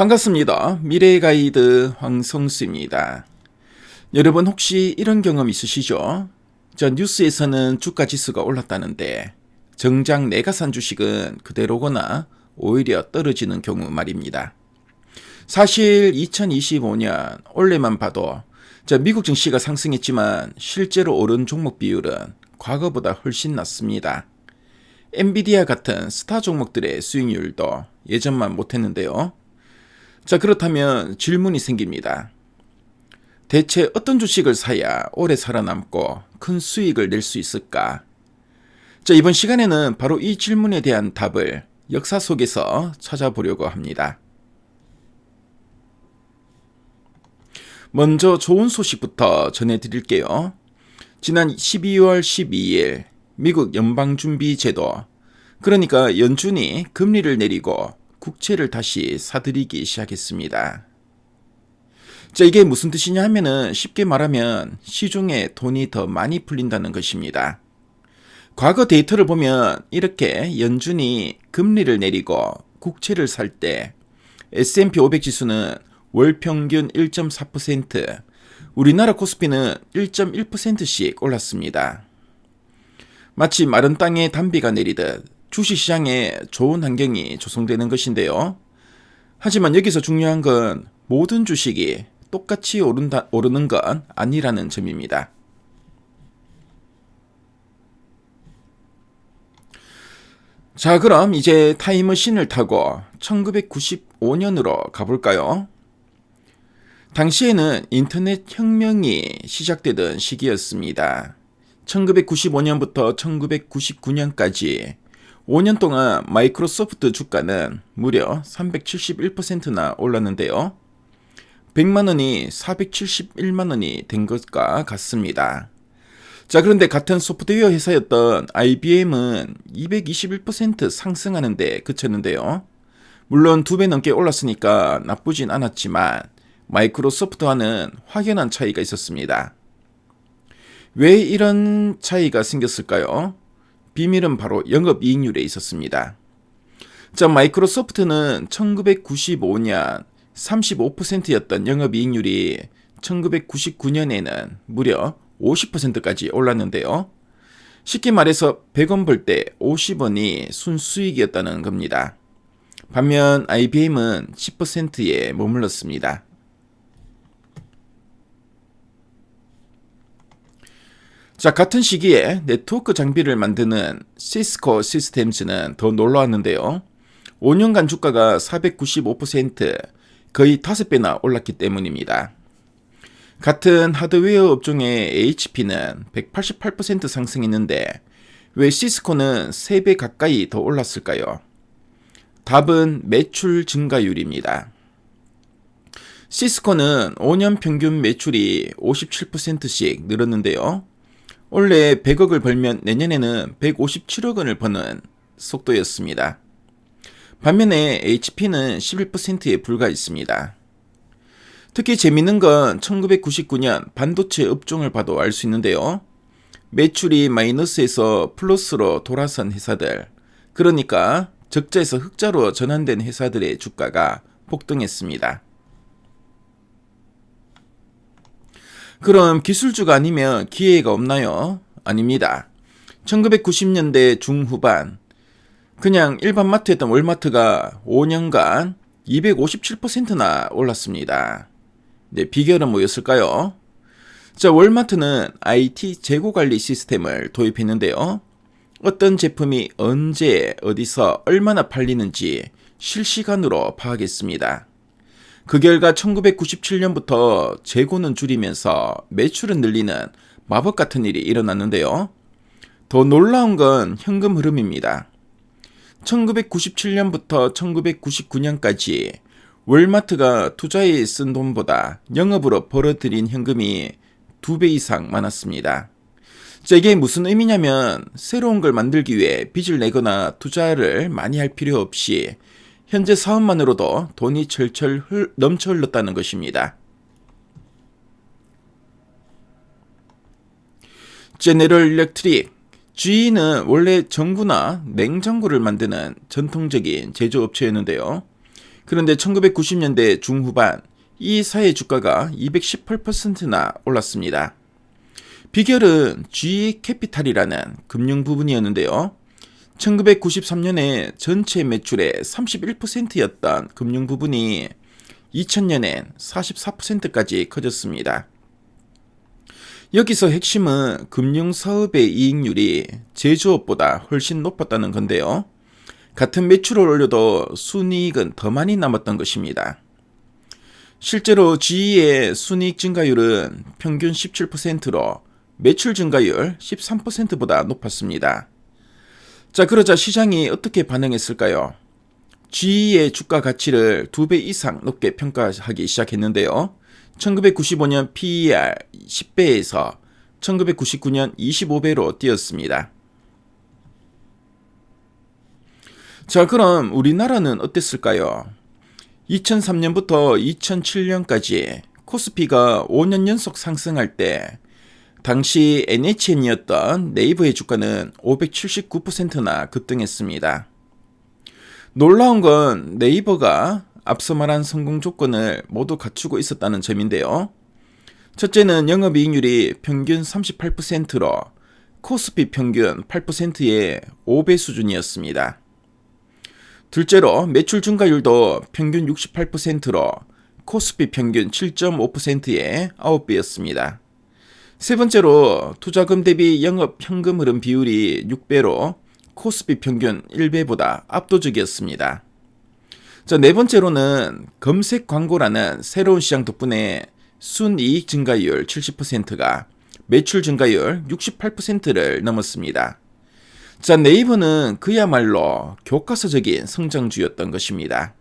반갑습니다. 미래의 가이드 황성수입니다. 여러분 혹시 이런 경험 있으시죠? 뉴스에서는 주가 지수가 올랐다는데 정작 내가 산 주식은 그대로거나 오히려 떨어지는 경우 말입니다. 사실 2025년 올해만 봐도 미국 증시가 상승했지만 실제로 오른 종목 비율은 과거보다 훨씬 낮습니다. 엔비디아 같은 스타 종목들의 수익률도 예전만 못했는데요. 그렇다면 질문이 생깁니다. 대체 어떤 주식을 사야 오래 살아남고 큰 수익을 낼 수 있을까? 이번 시간에는 바로 이 질문에 대한 답을 역사 속에서 찾아보려고 합니다. 먼저 좋은 소식부터 전해드릴게요. 지난 12월 12일 미국 연방준비제도, 그러니까 연준이 금리를 내리고 국채를 다시 사들이기 시작했습니다. 이게 무슨 뜻이냐 하면은 쉽게 말하면 시중에 돈이 더 많이 풀린다는 것입니다. 과거 데이터를 보면 이렇게 연준이 금리를 내리고 국채를 살 때 S&P 500 지수는 월 평균 1.4%, 우리나라 코스피는 1.1%씩 올랐습니다. 마치 마른 땅에 단비가 내리듯 주식시장에 좋은 환경이 조성되는 것인데요. 하지만 여기서 중요한 건 모든 주식이 똑같이 오르는 건 아니라는 점입니다. 그럼 이제 타임머신을 타고 1995년으로 가볼까요? 당시에는 인터넷 혁명이 시작되던 시기였습니다. 1995년부터 1999년까지 5년 동안 마이크로소프트 주가는 무려 371%나 올랐는데요. 100만원이 471만원이 된 것과 같습니다. 그런데 같은 소프트웨어 회사였던 IBM은 221% 상승하는 데 그쳤는데요. 물론 2배 넘게 올랐으니까 나쁘진 않았지만 마이크로소프트와는 확연한 차이가 있었습니다. 왜 이런 차이가 생겼을까요? 비밀은 바로 영업이익률에 있었습니다. 마이크로소프트는 1995년 35%였던 영업이익률이 1999년에는 무려 50%까지 올랐는데요. 쉽게 말해서 100원 벌 때 50원이 순수익이었다는 겁니다. 반면 IBM은 10%에 머물렀습니다. 같은 시기에 네트워크 장비를 만드는 시스코 시스템즈는 더 놀라웠는데요. 5년간 주가가 495%, 거의 5배나 올랐기 때문입니다. 같은 하드웨어 업종의 HP는 188% 상승했는데 왜 시스코는 3배 가까이 더 올랐을까요? 답은 매출 증가율입니다. 시스코는 5년 평균 매출이 57%씩 늘었는데요. 원래 100억을 벌면 내년에는 157억 원을 버는 속도였습니다. 반면에 HP는 11%에 불과했습니다. 특히 재밌는 건 1999년 반도체 업종을 봐도 알 수 있는데요. 매출이 마이너스에서 플러스로 돌아선 회사들, 그러니까 적자에서 흑자로 전환된 회사들의 주가가 폭등했습니다. 그럼 기술주가 아니면 기회가 없나요? 아닙니다. 1990년대 중후반, 그냥 일반 마트였던 월마트가 5년간 257%나 올랐습니다. 비결은 뭐였을까요? 월마트는 IT 재고관리 시스템을 도입했는데요. 어떤 제품이 언제, 어디서, 얼마나 팔리는지 실시간으로 파악했습니다. 그 결과 1997년부터 재고는 줄이면서 매출은 늘리는 마법 같은 일이 일어났는데요. 더 놀라운 건 현금 흐름입니다. 1997년부터 1999년까지 월마트가 투자에 쓴 돈보다 영업으로 벌어들인 현금이 2배 이상 많았습니다. 이게 무슨 의미냐면 새로운 걸 만들기 위해 빚을 내거나 투자를 많이 할 필요 없이 현재 사업만으로도 돈이 철철 넘쳐 흘렀다는 것입니다. 제너럴 일렉트릭, GE는 원래 전구나 냉장고를 만드는 전통적인 제조업체였는데요. 그런데 1990년대 중후반 이 사의 주가가 218%나 올랐습니다. 비결은 G캐피탈이라는 금융 부분이었는데요. 1993년에 전체 매출의 31%였던 금융 부분이 2000년엔 44%까지 커졌습니다. 여기서 핵심은 금융사업의 이익률이 제조업보다 훨씬 높았다는 건데요. 같은 매출을 올려도 순이익은 더 많이 남았던 것입니다. 실제로 GE의 순이익 증가율은 평균 17%로 매출 증가율 13%보다 높았습니다. 자, 그러자 시장이 어떻게 반응했을까요? GE의 주가 가치를 2배 이상 높게 평가하기 시작했는데요. 1995년 PER 10배에서 1999년 25배로 뛰었습니다. 자, 그럼 우리나라는 어땠을까요? 2003년부터 2007년까지 코스피가 5년 연속 상승할 때 당시 NHN이었던 네이버의 주가는 579%나 급등했습니다. 놀라운 건 네이버가 앞서 말한 성공 조건을 모두 갖추고 있었다는 점인데요. 첫째는 영업이익률이 평균 38%로 코스피 평균 8%의 5배 수준이었습니다. 둘째로 매출 증가율도 평균 68%로 코스피 평균 7.5%의 9배였습니다. 세 번째로 투자금 대비 영업 현금 흐름 비율이 6배로 코스피 평균 1배보다 압도적이었습니다. 자, 네 번째로는 검색 광고라는 새로운 시장 덕분에 순이익 증가율 70%가 매출 증가율 68%를 넘었습니다. 자, 네이버는 그야말로 교과서적인 성장주였던 것입니다.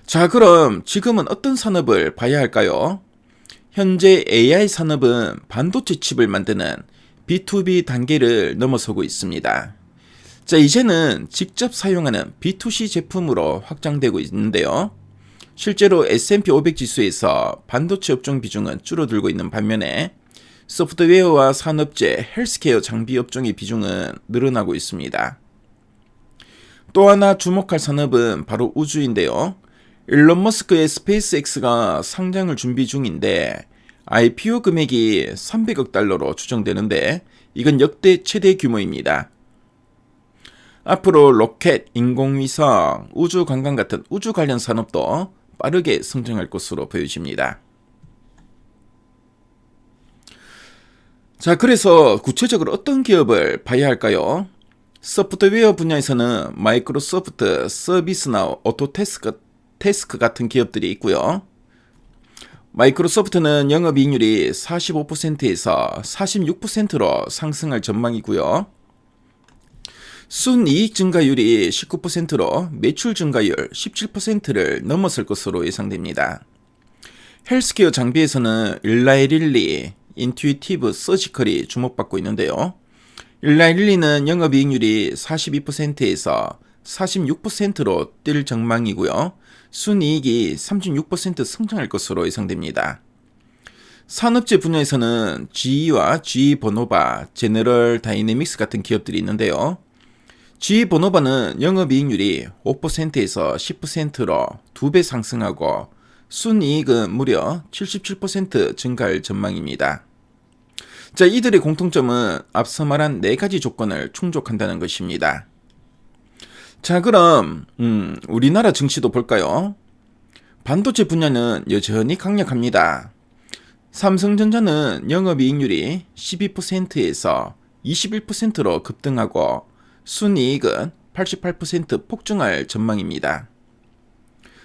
자, 그럼 지금은 어떤 산업을 봐야 할까요? 현재 AI 산업은 반도체 칩을 만드는 B2B 단계를 넘어서고 있습니다. 자, 이제는 직접 사용하는 B2C 제품으로 확장되고 있는데요. 실제로 S&P 500 지수에서 반도체 업종 비중은 줄어들고 있는 반면에 소프트웨어와 산업재, 헬스케어 장비 업종의 비중은 늘어나고 있습니다. 또 하나 주목할 산업은 바로 우주인데요. 일론 머스크의 스페이스X가 상장을 준비 중인데 IPO 금액이 300억 달러로 추정되는데 이건 역대 최대 규모입니다. 앞으로 로켓, 인공위성, 우주관광 같은 우주 관련 산업도 빠르게 성장할 것으로 보여집니다. 자, 그래서 구체적으로 어떤 기업을 봐야 할까요? 소프트웨어 분야에서는 마이크로소프트, 서비스나우, 오토데스크 같은 기업들이 있고요. 마이크로소프트는 영업이익률이 45%에서 46%로 상승할 전망이고요. 순이익 증가율이 19%로 매출 증가율 17%를 넘어설 것으로 예상됩니다. 헬스케어 장비에서는 일라이릴리, 인투이티브, 서지컬이 주목받고 있는데요. 일라이릴리는 영업이익률이 42%에서 46%로 뛸 전망이고요. 순이익이 36% 성장할 것으로 예상됩니다. 산업재 분야에서는 GE와 GE보노바, 제너럴 다이내믹스 같은 기업들이 있는데요. GE보노바는 영업이익률이 5%에서 10%로 2배 상승하고 순이익은 무려 77% 증가할 전망입니다. 자, 이들의 공통점은 앞서 말한 4가지 조건을 충족한다는 것입니다. 자, 그럼 우리나라 증시도 볼까요? 반도체 분야는 여전히 강력합니다. 삼성전자는 영업이익률이 12%에서 21%로 급등하고 순이익은 88% 폭증할 전망입니다.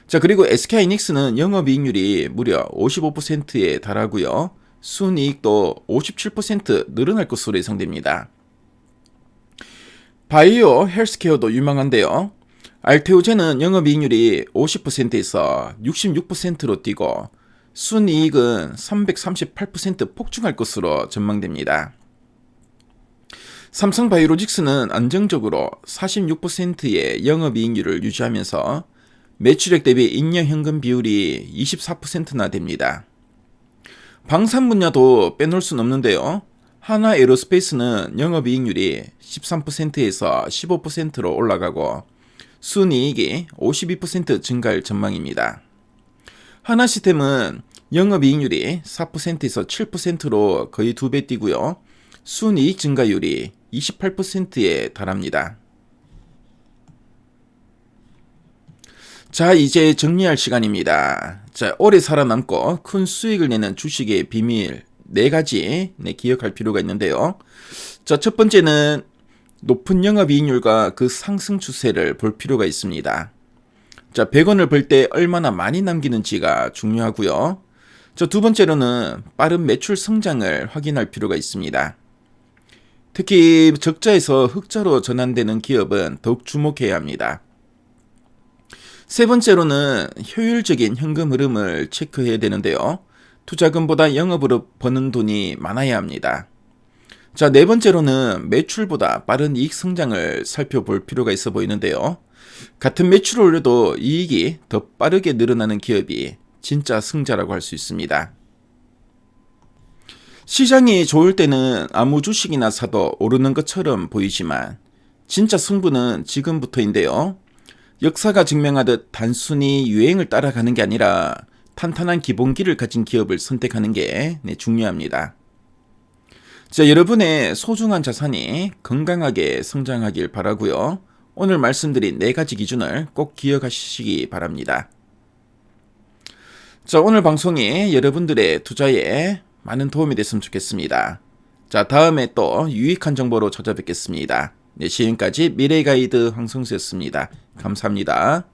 자, 그리고 SK하이닉스는 영업이익률이 무려 55%에 달하고요. 순이익도 57% 늘어날 것으로 예상됩니다. 바이오, 헬스케어도 유망한데요. 알테오젠은 영업이익률이 50%에서 66%로 뛰고 순이익은 338% 폭증할 것으로 전망됩니다. 삼성바이오로직스는 안정적으로 46%의 영업이익률을 유지하면서 매출액 대비 잉여현금 비율이 24%나 됩니다. 방산 분야도 빼놓을 순 없는데요. 하나에어로스페이스는 영업이익률이 13%에서 15%로 올라가고 순이익이 52% 증가할 전망입니다. 하나시스템은 영업이익률이 4%에서 7%로 거의 2배 뛰고요. 순이익 증가율이 28%에 달합니다. 자, 이제 정리할 시간입니다. 자, 오래 살아남고 큰 수익을 내는 주식의 비밀 4가지 기억할 필요가 있는데요. 자, 첫 번째는 높은 영업이익률과 그 상승 추세를 볼 필요가 있습니다. 자, 100원을 벌 때 얼마나 많이 남기는지가 중요하고요. 자, 두 번째로는 빠른 매출 성장을 확인할 필요가 있습니다. 특히 적자에서 흑자로 전환되는 기업은 더욱 주목해야 합니다. 세 번째로는 효율적인 현금 흐름을 체크해야 되는데요. 투자금보다 영업으로 버는 돈이 많아야 합니다. 자, 네 번째로는 매출보다 빠른 이익 성장을 살펴볼 필요가 있어 보이는데요. 같은 매출을 올려도 이익이 더 빠르게 늘어나는 기업이 진짜 승자라고 할 수 있습니다. 시장이 좋을 때는 아무 주식이나 사도 오르는 것처럼 보이지만 진짜 승부는 지금부터인데요. 역사가 증명하듯 단순히 유행을 따라가는 게 아니라 탄탄한 기본기를 가진 기업을 선택하는 게 중요합니다. 자, 여러분의 소중한 자산이 건강하게 성장하길 바라고요. 오늘 말씀드린 4가지 기준을 꼭 기억하시기 바랍니다. 자, 오늘 방송이 여러분들의 투자에 많은 도움이 됐으면 좋겠습니다. 자, 다음에 또 유익한 정보로 찾아뵙겠습니다. 네, 지금까지 미래가이드 황성수였습니다. 감사합니다.